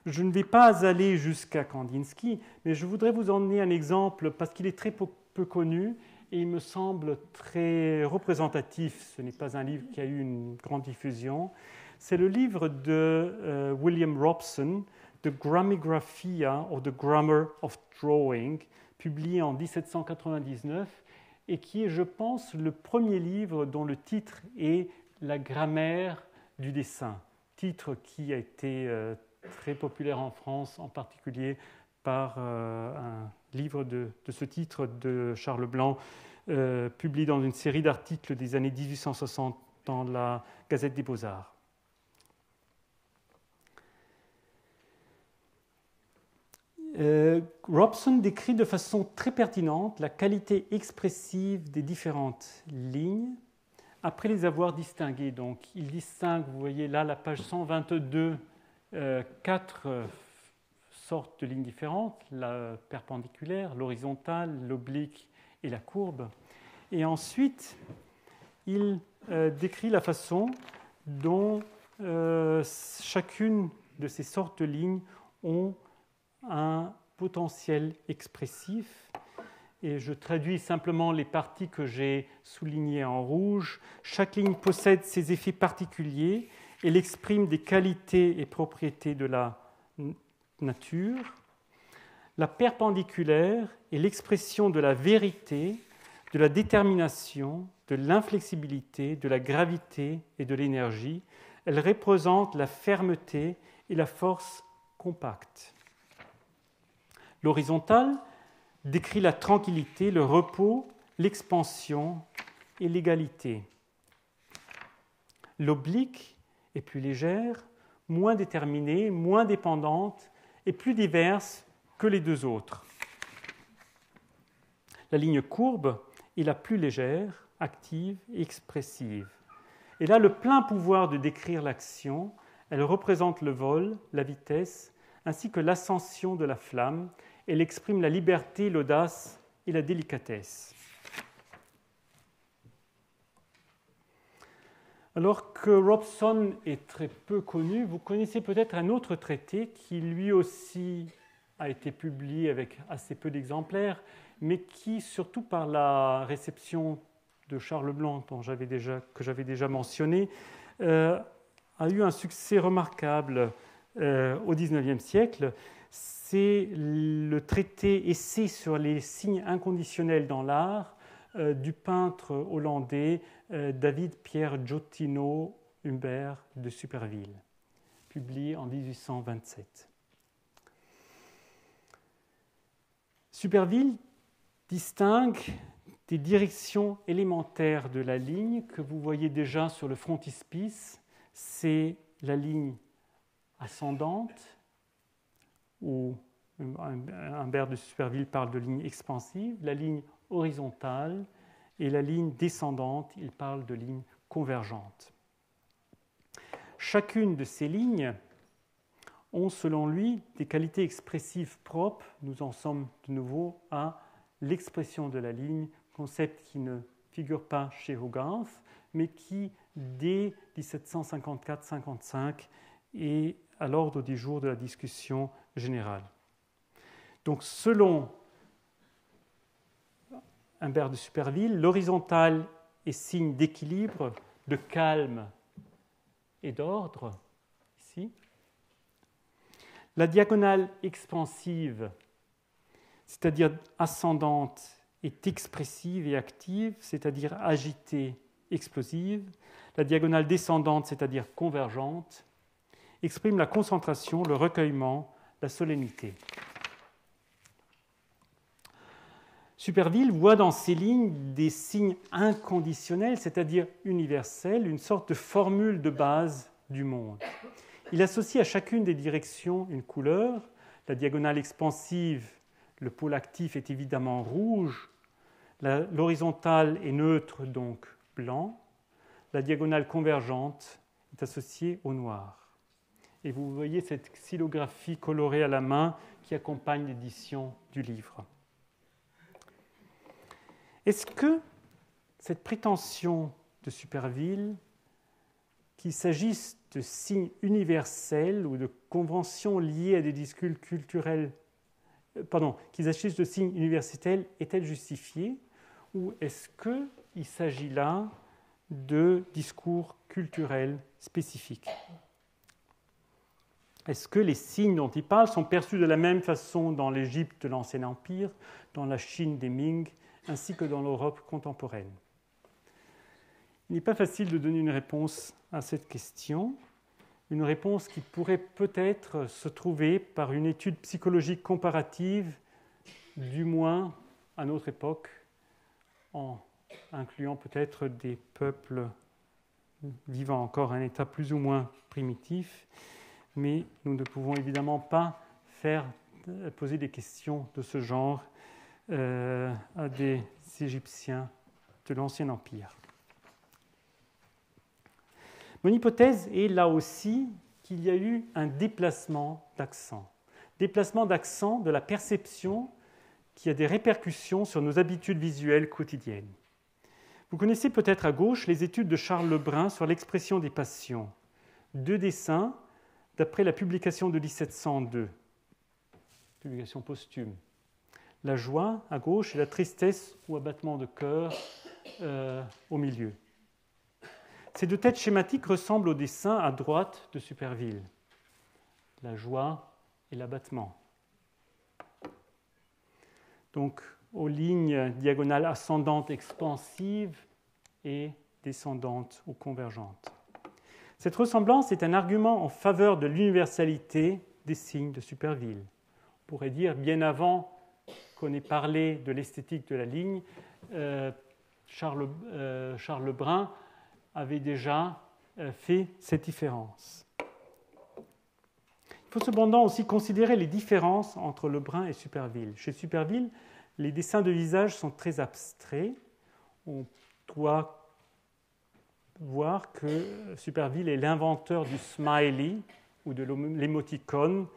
A: Je ne vais pas aller jusqu'à Kandinsky, mais je voudrais vous emmener un exemple parce qu'il est très peu connu et il me semble très représentatif. Ce n'est pas un livre qui a eu une grande diffusion. C'est le livre de William Robson, The Grammographia or the Grammar of Drawing, publié en 1799 et qui est, je pense, le premier livre dont le titre est La grammaire du dessin, titre qui a été très populaire en France, en particulier par un livre de ce titre de Charles Blanc, publié dans une série d'articles des années 1860 dans la Gazette des Beaux-Arts. Robson décrit de façon très pertinente la qualité expressive des différentes lignes après les avoir distinguées. Donc, il distingue, vous voyez là, la page 122, quatre sortes de lignes différentes, la perpendiculaire, l'horizontale, l'oblique et la courbe. Et ensuite, il décrit la façon dont chacune de ces sortes de lignes ont un potentiel expressif. Et je traduis simplement les parties que j'ai soulignées en rouge. Chaque ligne possède ses effets particuliers. Elle exprime des qualités et propriétés de la nature. La perpendiculaire est l'expression de la vérité, de la détermination, de l'inflexibilité, de la gravité et de l'énergie. Elle représente la fermeté et la force compacte. L'horizontale décrit la tranquillité, le repos, l'expansion et l'égalité. L'oblique est plus légère, moins déterminée, moins dépendante et plus diverse que les deux autres. La ligne courbe est la plus légère, active et expressive. Elle a le plein pouvoir de décrire l'action. Elle représente le vol, la vitesse, ainsi que l'ascension de la flamme. Elle exprime la liberté, l'audace et la délicatesse. Alors que Robson est très peu connu, vous connaissez peut-être un autre traité qui lui aussi a été publié avec assez peu d'exemplaires, mais qui, surtout par la réception de Charles Blanc, que j'avais déjà mentionné, a eu un succès remarquable au XIXe siècle. C'est le traité Essai sur les signes inconditionnels dans l'art du peintre hollandais David Pierre Giottino Humbert de Superville, publié en 1827. Superville distingue des directions élémentaires de la ligne que vous voyez déjà sur le frontispice. C'est la ligne ascendante, où Humbert de Superville parle de ligne expansive, la ligne horizontale et la ligne descendante, il parle de ligne convergente. Chacune de ces lignes ont, selon lui, des qualités expressives propres. Nous en sommes de nouveau à l'expression de la ligne, concept qui ne figure pas chez Hogarth, mais qui, dès 1754-55, est à l'ordre du jour de la discussion générale. Donc, selon Humbert de Superville, l'horizontale est signe d'équilibre, de calme et d'ordre, ici. La diagonale expansive, c'est-à-dire ascendante, est expressive et active, c'est-à-dire agitée, explosive. La diagonale descendante, c'est-à-dire convergente, exprime la concentration, le recueillement, la solennité. Superville voit dans ces lignes des signes inconditionnels, c'est-à-dire universels, une sorte de formule de base du monde. Il associe à chacune des directions une couleur. La diagonale expansive, le pôle actif est évidemment rouge. L'horizontale est neutre, donc blanc. La diagonale convergente est associée au noir. Et vous voyez cette xylographie colorée à la main qui accompagne l'édition du livre. Est-ce que cette prétention de Superville, qu'il s'agisse de signes universels ou de conventions liées à des discours culturels, qu'il s'agisse de signes universels, est-elle justifiée, ou est-ce qu'il s'agit là de discours culturels spécifiques? Est-ce que les signes dont il parle sont perçus de la même façon dans l'Égypte de l'Ancien Empire, dans la Chine des Ming, ainsi que dans l'Europe contemporaine? Il n'est pas facile de donner une réponse à cette question, une réponse qui pourrait peut-être se trouver par une étude psychologique comparative, du moins à notre époque, en incluant peut-être des peuples vivant encore un état plus ou moins primitif, mais nous ne pouvons évidemment pas poser des questions de ce genre à des Égyptiens de l'Ancien Empire. Mon hypothèse est là aussi qu'il y a eu un déplacement d'accent. Déplacement d'accent de la perception qui a des répercussions sur nos habitudes visuelles quotidiennes. Vous connaissez peut-être à gauche les études de Charles Lebrun sur l'expression des passions. 2 dessins d'après la publication de 1702, publication posthume. La joie à gauche et la tristesse ou abattement de cœur au milieu. Ces 2 têtes schématiques ressemblent au dessin à droite de Superville. La joie et l'abattement. Donc, aux lignes diagonales ascendantes expansives et descendantes ou convergentes. Cette ressemblance est un argument en faveur de l'universalité des signes de Superville. On pourrait dire, bien avant qu'on ait parlé de l'esthétique de la ligne, Charles Lebrun avait déjà fait cette différence. Il faut cependant aussi considérer les différences entre Lebrun et Superville. Chez Superville, les dessins de visage sont très abstraits. On doit voir que Superville est l'inventeur du smiley ou de l'émoticône,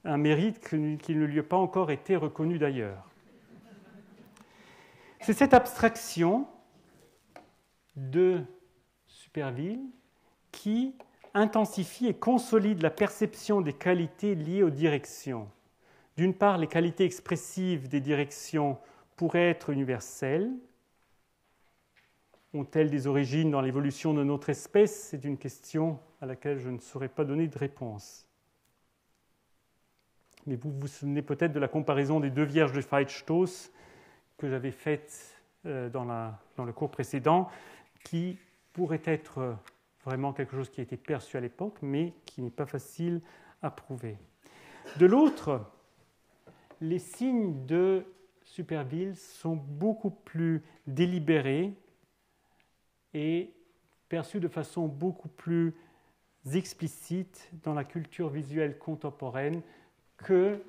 A: un mérite qui ne lui a pas encore été reconnu d'ailleurs. C'est cette abstraction de Superville qui intensifie et consolide la perception des qualités liées aux directions. D'une part, les qualités expressives des directions pourraient être universelles. Ont-elles des origines dans l'évolution de notre espèce? C'est une question à laquelle je ne saurais pas donner de réponse. Mais vous vous souvenez peut-être de la comparaison des 2 vierges de Feitstoß que j'avais faite dans le cours précédent, qui pourrait être vraiment quelque chose qui a été perçu à l'époque, mais qui n'est pas facile à prouver. De l'autre, les signes de Superville sont beaucoup plus délibérés et perçus de façon beaucoup plus explicite dans la culture visuelle contemporaine que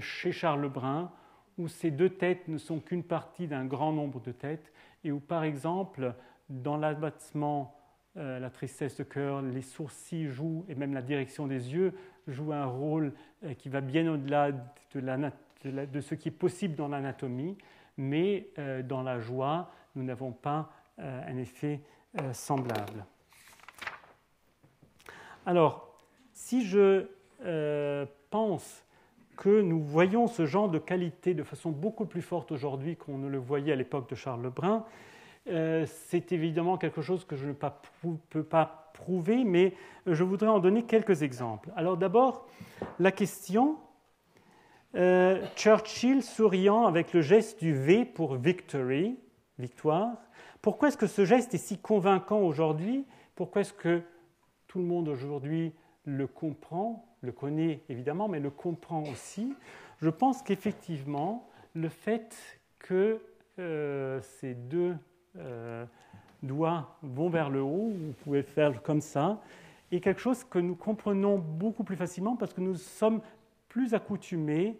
A: chez Charles Lebrun, où ces 2 têtes ne sont qu'une partie d'un grand nombre de têtes, et où, par exemple, dans l'abattement, la tristesse de cœur, les sourcils jouent, et même la direction des yeux, jouent un rôle qui va bien au-delà de ce qui est possible dans l'anatomie, mais dans la joie, nous n'avons pas un effet semblable. Alors, si je pense que nous voyons ce genre de qualité de façon beaucoup plus forte aujourd'hui qu'on ne le voyait à l'époque de Charles Lebrun, c'est évidemment quelque chose que je ne peux pas prouver, mais je voudrais en donner quelques exemples. Alors d'abord, la question, Churchill souriant avec le geste du V pour victory, victoire. Pourquoi est-ce que ce geste est si convaincant aujourd'hui? Pourquoi est-ce que tout le monde aujourd'hui le comprend, le connaît évidemment, mais le comprend aussi? Je pense qu'effectivement, le fait que ces 2 doigts vont vers le haut, vous pouvez faire comme ça, est quelque chose que nous comprenons beaucoup plus facilement parce que nous sommes plus accoutumés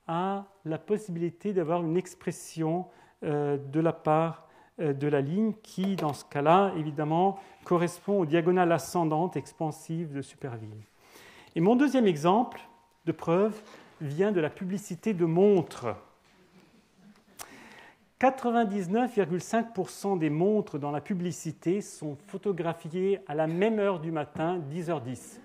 A: à la possibilité d'avoir une expression de la part de la ligne qui, dans ce cas-là, évidemment, correspond aux diagonales ascendantes expansives de Superville. Et mon deuxième exemple de preuve vient de la publicité de montres. 99,5% des montres dans la publicité sont photographiées à la même heure du matin, 10h10.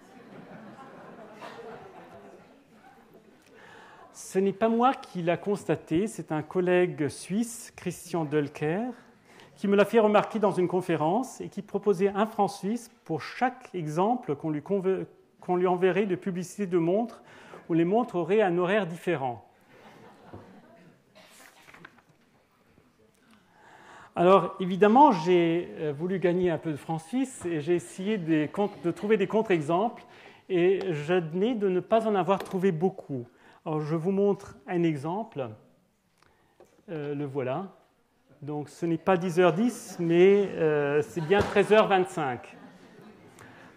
A: Ce n'est pas moi qui l'ai constaté, c'est un collègue suisse, Christian Dölker, qui me l'a fait remarquer dans une conférence et qui proposait un franc suisse pour chaque exemple qu'on lui enverrait de publicité de montres où les montres auraient un horaire différent. Alors, évidemment, j'ai voulu gagner un peu de francs suisses et j'ai essayé de trouver des contre-exemples et j'admets de ne pas en avoir trouvé beaucoup. Alors, je vous montre un exemple. Le voilà. Donc ce n'est pas 10h10, mais c'est bien 13h25.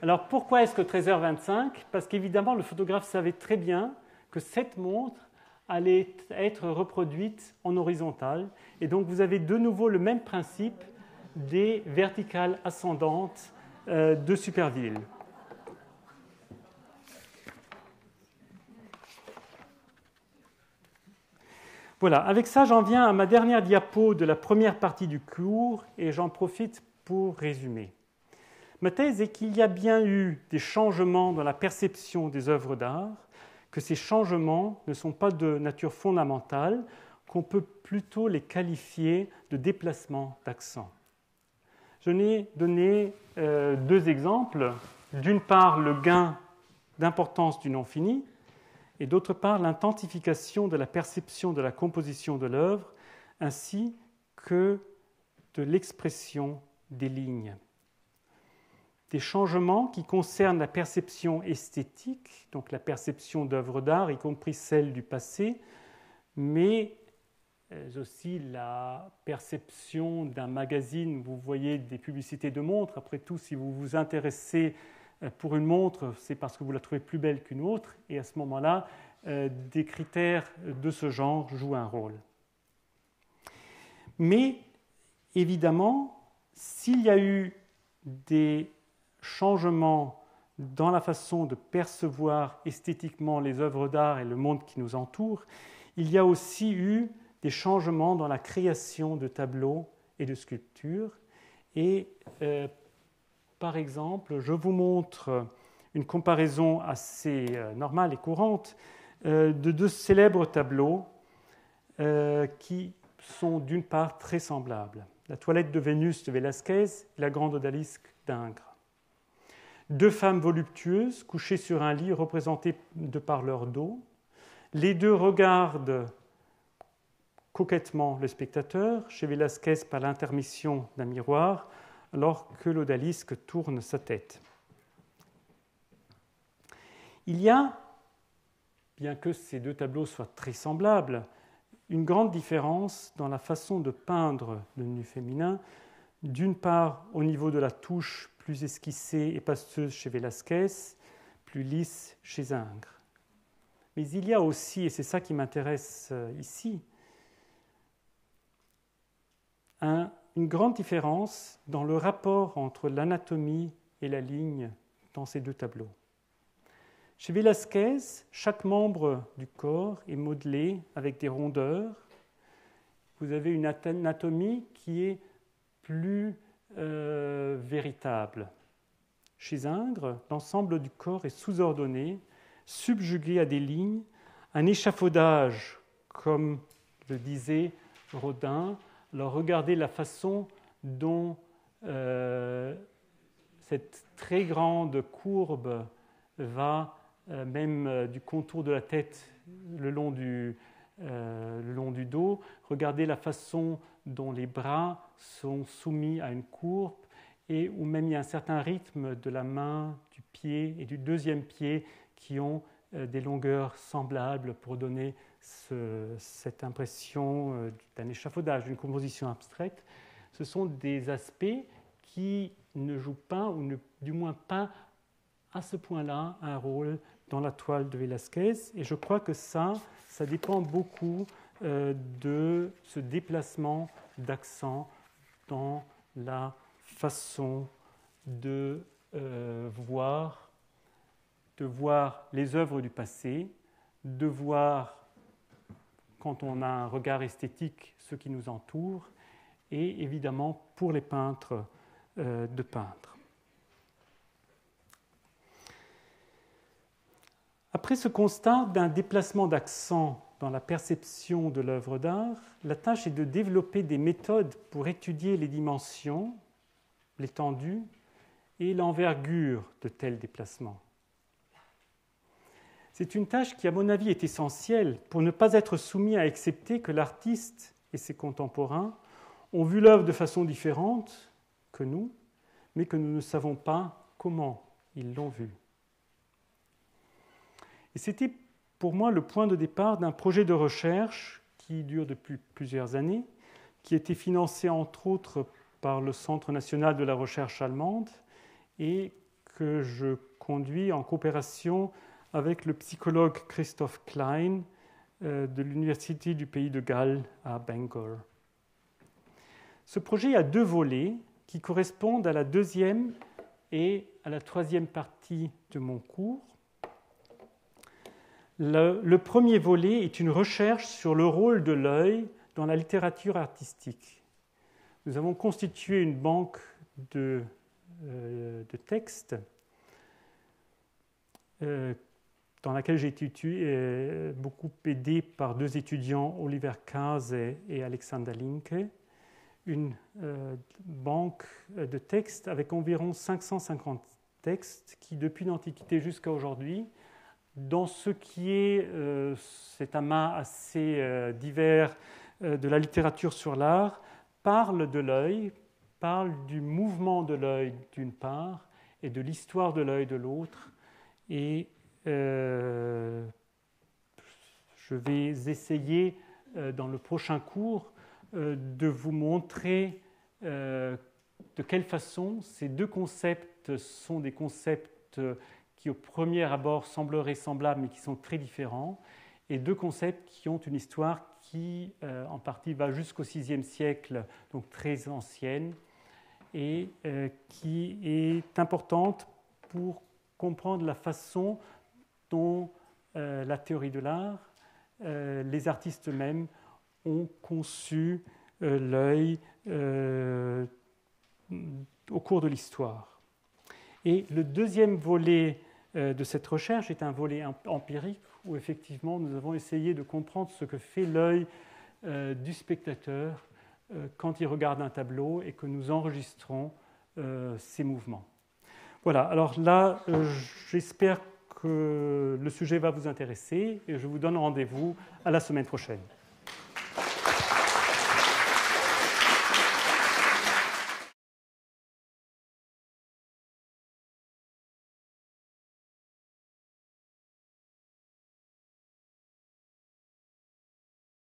A: Alors pourquoi est-ce que 13h25 ? Parce qu'évidemment, le photographe savait très bien que cette montre allait être reproduite en horizontale. Et donc vous avez de nouveau le même principe des verticales ascendantes de Superville. Voilà, avec ça, j'en viens à ma dernière diapo de la première partie du cours et j'en profite pour résumer. Ma thèse est qu'il y a bien eu des changements dans la perception des œuvres d'art, que ces changements ne sont pas de nature fondamentale, qu'on peut plutôt les qualifier de déplacements d'accent. Je n'ai donné deux exemples. D'une part, le gain d'importance du non fini, et d'autre part, l'intensification de la perception de la composition de l'œuvre, ainsi que de l'expression des lignes. Des changements qui concernent la perception esthétique, donc la perception d'œuvres d'art, y compris celle du passé, mais aussi la perception d'un magazine. Vous voyez des publicités de montres. Après tout, si vous vous intéressez pour une montre, c'est parce que vous la trouvez plus belle qu'une autre, et à ce moment-là, des critères de ce genre jouent un rôle. Mais, évidemment, s'il y a eu des changements dans la façon de percevoir esthétiquement les œuvres d'art et le monde qui nous entoure, il y a aussi eu des changements dans la création de tableaux et de sculptures. Et par exemple, je vous montre une comparaison assez normale et courante de deux célèbres tableaux qui sont d'une part très semblables. La toilette de Vénus de Velázquez et la grande odalisque d'Ingres. Deux femmes voluptueuses couchées sur un lit représentées de par leur dos. Les deux regardent coquettement le spectateur, chez Velázquez par l'intermission d'un miroir, alors que l'odalisque tourne sa tête. Il y a, bien que ces deux tableaux soient très semblables, une grande différence dans la façon de peindre le nu féminin, d'une part au niveau de la touche plus esquissée et pasteuse chez Velázquez, plus lisse chez Ingres. Mais il y a aussi, et c'est ça qui m'intéresse ici, une grande différence dans le rapport entre l'anatomie et la ligne dans ces deux tableaux. Chez Velázquez, chaque membre du corps est modelé avec des rondeurs. Vous avez une anatomie qui est plus véritable. Chez Ingres, l'ensemble du corps est sous-ordonné, subjugué à des lignes, un échafaudage, comme le disait Rodin. Alors regardez la façon dont cette très grande courbe va même du contour de la tête le long du dos. Regardez la façon dont les bras sont soumis à une courbe et où même il y a un certain rythme de la main, du pied et du deuxième pied qui ont des longueurs semblables pour donner cette impression d'un échafaudage, d'une composition abstraite. Ce sont des aspects qui ne jouent pas, ou du moins pas à ce point-là, un rôle dans la toile de Velázquez. Et je crois que ça dépend beaucoup de ce déplacement d'accent dans la façon de voir les œuvres du passé, de voir, quand on a un regard esthétique, ce qui nous entoure, et évidemment, pour les peintres, de peindre. Après ce constat d'un déplacement d'accent dans la perception de l'œuvre d'art, la tâche est de développer des méthodes pour étudier les dimensions, l'étendue et l'envergure de tels déplacements. C'est une tâche qui, à mon avis, est essentielle pour ne pas être soumis à accepter que l'artiste et ses contemporains ont vu l'œuvre de façon différente que nous, mais que nous ne savons pas comment ils l'ont vue. Et c'était pour moi le point de départ d'un projet de recherche qui dure depuis plusieurs années, qui a été financé entre autres par le Centre national de la recherche allemande et que je conduis en coopération avec le psychologue Christoph Klein de l'Université du Pays de Galles à Bangor. Ce projet a 2 volets qui correspondent à la 2e et à la 3e partie de mon cours. Le premier volet est une recherche sur le rôle de l'œil dans la littérature artistique. Nous avons constitué une banque de textes dans laquelle j'ai été beaucoup aidé par 2 étudiants, Oliver Kaas et Alexander Linke, une banque de textes avec environ 550 textes qui, depuis l'Antiquité jusqu'à aujourd'hui, dans ce qui est cet amas assez divers de la littérature sur l'art, parle de l'œil, parle du mouvement de l'œil d'une part et de l'histoire de l'œil de l'autre. Et je vais essayer dans le prochain cours de vous montrer de quelle façon ces 2 concepts sont des concepts qui au premier abord sembleraient semblables mais qui sont très différents, et 2 concepts qui ont une histoire qui en partie va jusqu'au VIe siècle, donc très ancienne, et qui est importante pour comprendre la façon dont la théorie de l'art, les artistes eux-mêmes ont conçu l'œil au cours de l'histoire. Et le 2e volet de cette recherche est un volet empirique où effectivement nous avons essayé de comprendre ce que fait l'œil du spectateur quand il regarde un tableau et que nous enregistrons ses mouvements. Voilà, alors là, j'espère que le sujet va vous intéresser et je vous donne rendez-vous à la semaine prochaine.